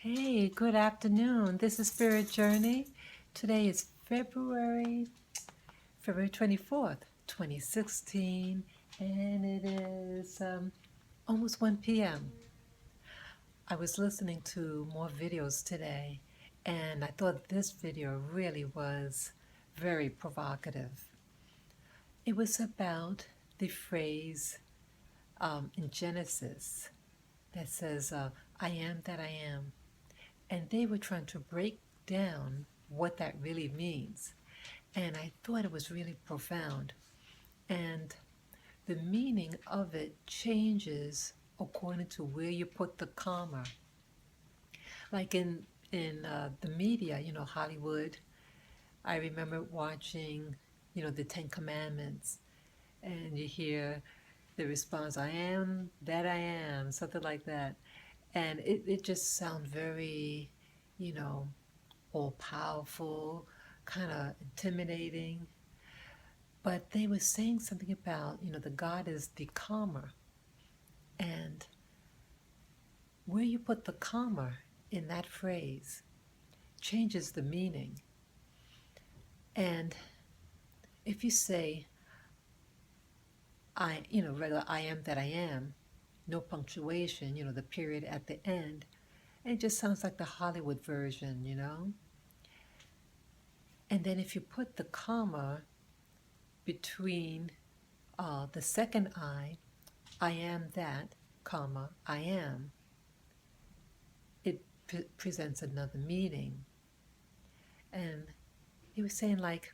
Hey, good afternoon. This is Spirit Journey. Today is February 24th, 2016, and it is almost 1 p.m. I was listening to more videos today, and I thought this video really was very provocative. It was about the phrase in Genesis that says, I am that I am. And they were trying to break down what that really means. And I thought it was really profound. And the meaning of it changes according to where you put the comma. Like in the media, Hollywood, I remember watching, the Ten Commandments, and you hear the response, I am that I am, something like that. And it just sounds very, you know, all powerful, kind of intimidating. But they were saying something about, the God is the calmer. And where you put the comma in that phrase changes the meaning. And if you say, regular I am that I am, no punctuation, the period at the end, it just sounds like the Hollywood version. And then if you put the comma between the second I am that, comma, I am, it presents another meaning. And he was saying, like,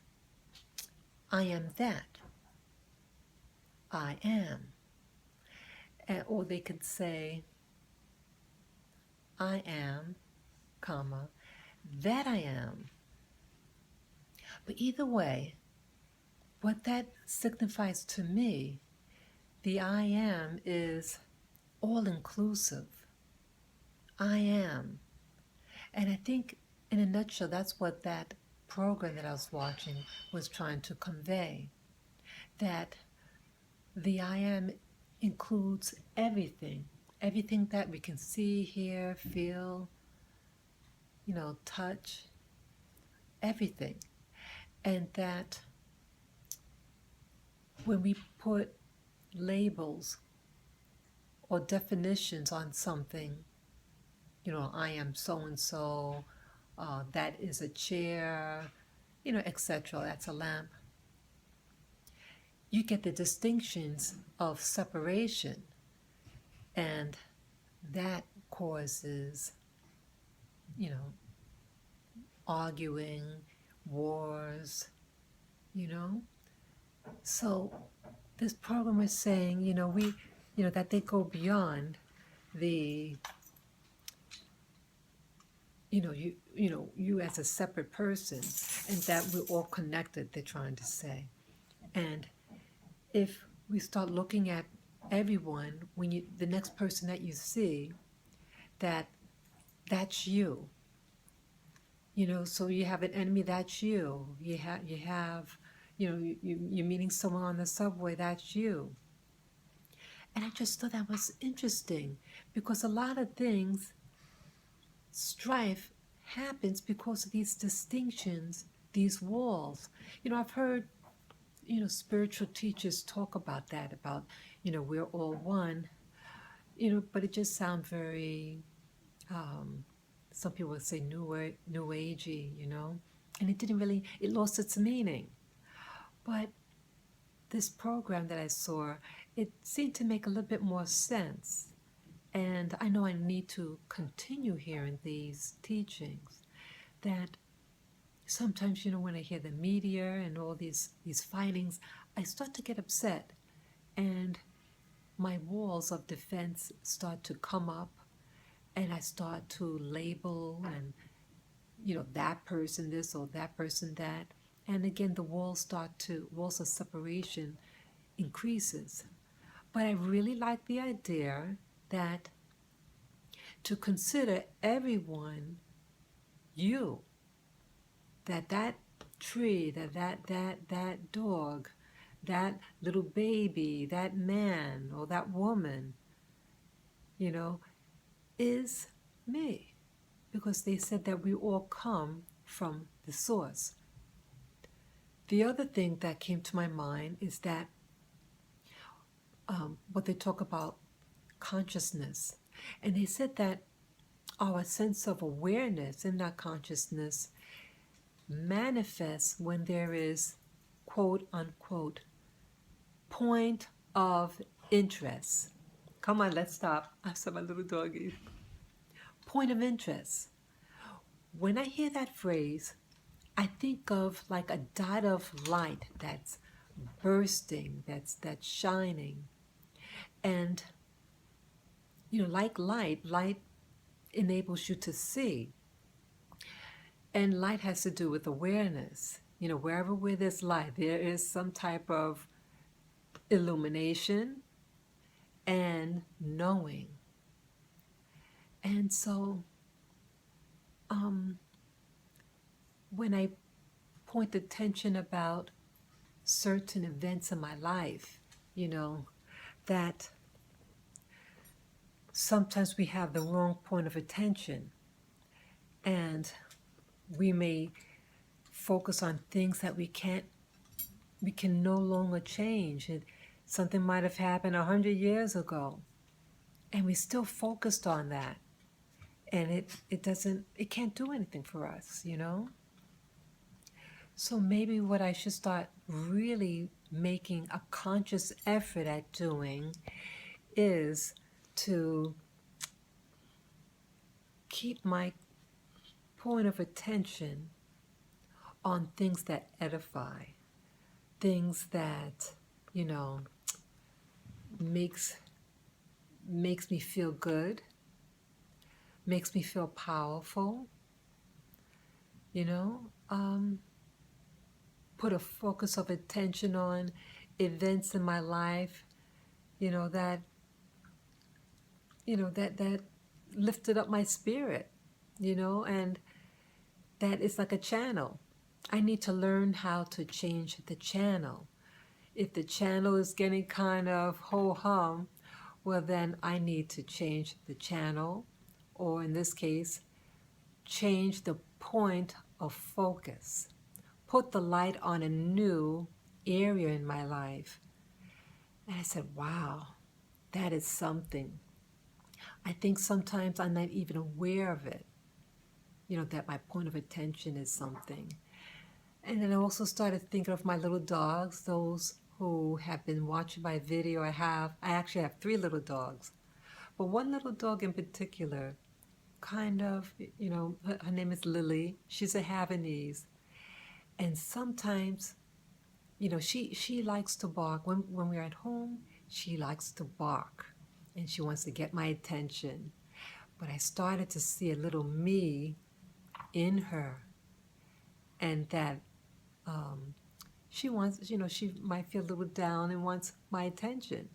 I am that, I am. Or they could say, I am, comma, that I am. But either way, what that signifies to me, the I am is all inclusive. I am. And I think, in a nutshell, that's what that program that I was watching was trying to convey. That the I am includes everything, everything that we can see, hear, feel, touch, everything. And that when we put labels or definitions on something, I am so and so, that is a chair, etc., that's a lamp, you get the distinctions of separation, and that causes, arguing, wars, you know. So this program is saying, that they go beyond the, you as a separate person, and that we're all connected, they're trying to say. And if we start looking at everyone, the next person that you see, that's you. So you have an enemy, that's you. You have, you're meeting someone on the subway, that's you. And I just thought that was interesting, because a lot of things, strife happens because of these distinctions, these walls. I've heard, spiritual teachers talk about that, about, we're all one, but it just sounds very, some people would say new agey, and it lost its meaning. But this program that I saw, it seemed to make a little bit more sense. And I know I need to continue hearing these teachings, that sometimes, when I hear the media and all these fightings, I start to get upset, and my walls of defense start to come up, and I start to label and, that person this or that person that. And again, the walls of separation increases. But I really like the idea that to consider everyone you, that tree, that dog, that little baby, that man or that woman, is me. because they said that we all come from the source. The other thing that came to my mind is that what they talk about consciousness. And they said that our sense of awareness in that consciousness manifests when there is, quote unquote, point of interest. Come on, let's stop. I saw my little doggy. Point of interest. When I hear that phrase, I think of like a dot of light that's bursting, that's shining. And like light enables you to see. And light has to do with awareness. Wherever where there's light, there is some type of illumination and knowing. And so when I point attention about certain events in my life, that sometimes we have the wrong point of attention, and we may focus on things that we can no longer change. Something might have happened 100 years ago, and we still focused on that, and it can't do anything for us, So maybe what I should start really making a conscious effort at doing is to keep my point of attention on things that edify, things that, makes me feel good, makes me feel powerful, put a focus of attention on events in my life, that lifted up my spirit, and that is like a channel. I need to learn how to change the channel. If the channel is getting kind of ho-hum, well, then I need to change the channel, or in this case, change the point of focus. Put the light on a new area in my life. And I said, wow, that is something. I think sometimes I'm not even aware of it, that my point of attention is something. And then I also started thinking of my little dogs, those who have been watching my video. I actually have 3 little dogs. But one little dog in particular, kind of, her name is Lily. She's a Havanese. And sometimes, she likes to bark. When we're at home, she likes to bark. And she wants to get my attention. But I started to see a little me in her. And that she wants, she might feel a little down and wants my attention.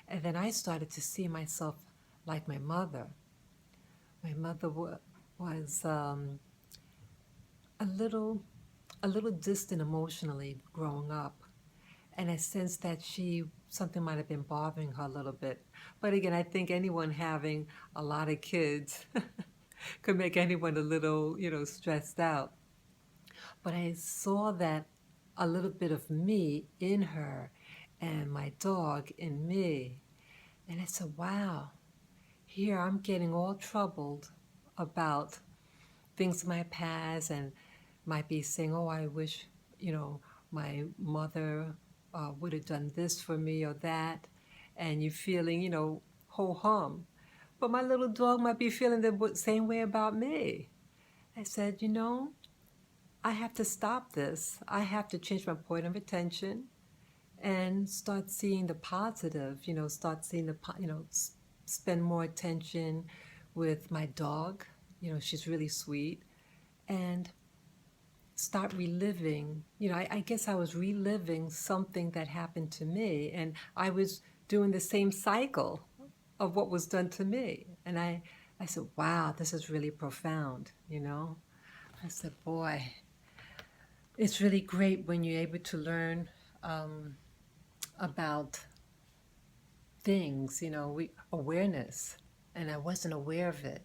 And then I started to see myself like my mother. My mother was a little distant emotionally growing up. And I sensed that something might have been bothering her a little bit. But again, I think anyone having a lot of kids could make anyone a little, stressed out. But I saw that a little bit of me in her and my dog in me. And I said, wow, here I'm getting all troubled about things in my past, and might be saying, oh, I wish, my mother would have done this for me or that. And you're feeling, ho-hum. But my little dog might be feeling the same way about me. I said, I have to stop this. I have to change my point of attention and start seeing the positive, start seeing spend more attention with my dog. She's really sweet. And start reliving, I guess I was reliving something that happened to me, and I was doing the same cycle of what was done to me. And I said, wow, this is really profound, I said, boy, it's really great when you're able to learn about things, awareness. And I wasn't aware of it,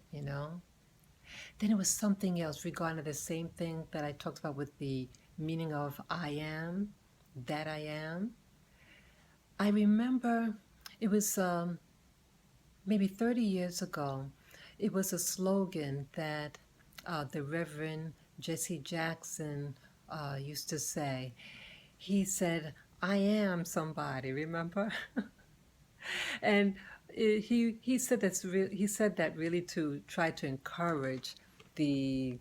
Then it was something else regarding the same thing that I talked about with the meaning of I am, that I am. I remember it was maybe 30 years ago. It was a slogan that the Reverend Jesse Jackson used to say. He said, I am somebody, remember? And he said he said that really to try to encourage the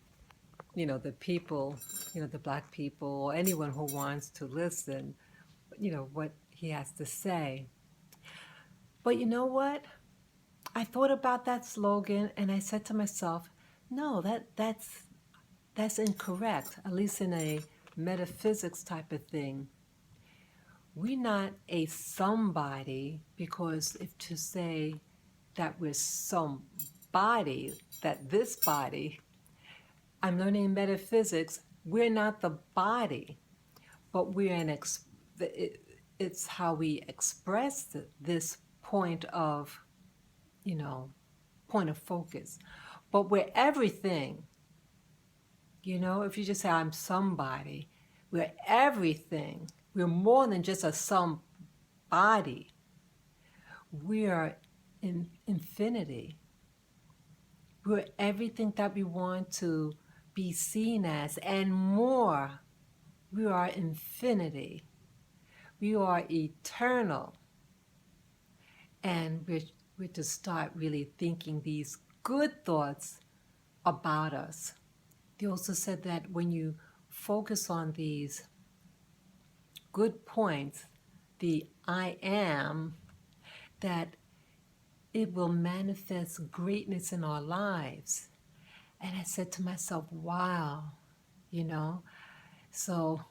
the people, the black people or anyone who wants to listen, what he has to say. But you know what? I thought about that slogan and I said to myself, no, that's incorrect, at least in a metaphysics type of thing. We're not a somebody, because if to say that we're somebody, that this body, I'm learning metaphysics, we're not the body, but we're it's how we express this point of, point of focus. But we're everything. If you just say, I'm somebody, we're everything. We're more than just a somebody. We are in infinity. We're everything that we want to be seen as and more. We are infinity. We are eternal. And we're to start really thinking these good thoughts about us. They also said that when you focus on these good points, the I am, that it will manifest greatness in our lives. And I said to myself, wow, So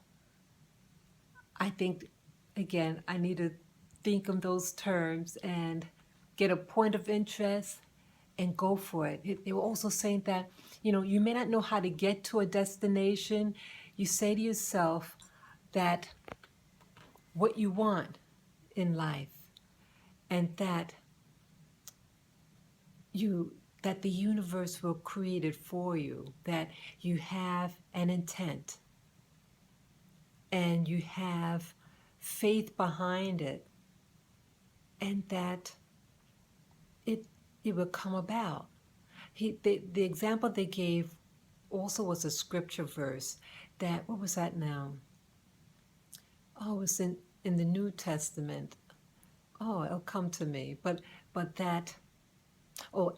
I think, again, I need to think of those terms and get a point of interest and go for it. They were also saying that, you may not know how to get to a destination. You say to yourself that what you want in life, and that the universe will create it for you, that you have an intent and you have faith behind it, and that it will come about. The example they gave also was a scripture verse that, what was that now? Oh, it was in the New Testament. Oh, it'll come to me. But that,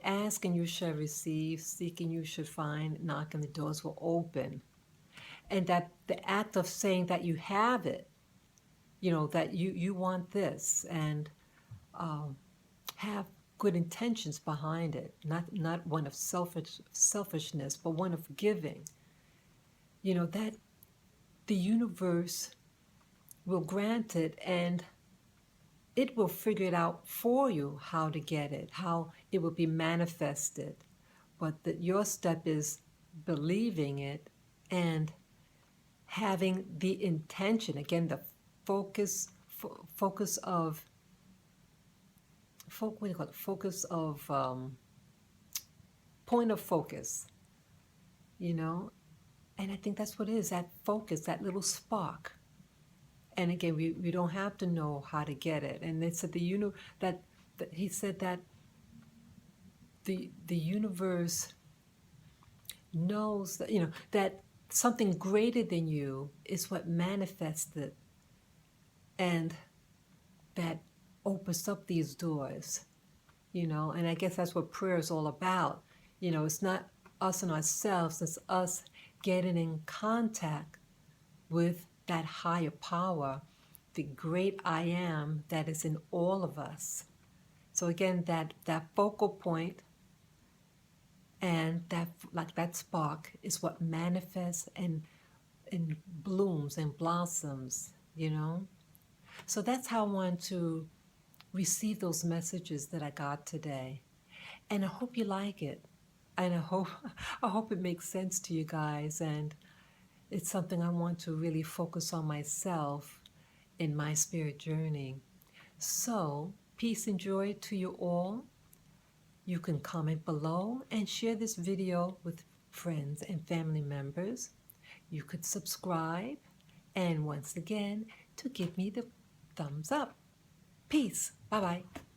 ask and you shall receive, seek and you should find, knock and the doors will open. And that the act of saying that you have it, that you want this, and have good intentions behind it, not one of selfishness, but one of giving, that the universe will grant it, and it will figure it out for you how to get it, how it will be manifested. But that your step is believing it and having the intention, again, the focus of what do you call it? Focus of point of focus, and I think that's what it is, that focus, that little spark. And again, we don't have to know how to get it. And they said that he said that the universe knows that that something greater than you is what manifested, and that opens up these doors, and I guess that's what prayer is all about. It's not us and ourselves, it's us getting in contact with that higher power, the great I am that is in all of us. So again, that focal point and that spark is what manifests and blooms and blossoms, So that's how I want to receive those messages that I got today. And I hope you like it. And I hope it makes sense to you guys, and it's something I want to really focus on myself in my spirit journey. So, peace and joy to you all. You can comment below and share this video with friends and family members. You could subscribe, and once again, to give me the thumbs up. Peace. Bye-bye.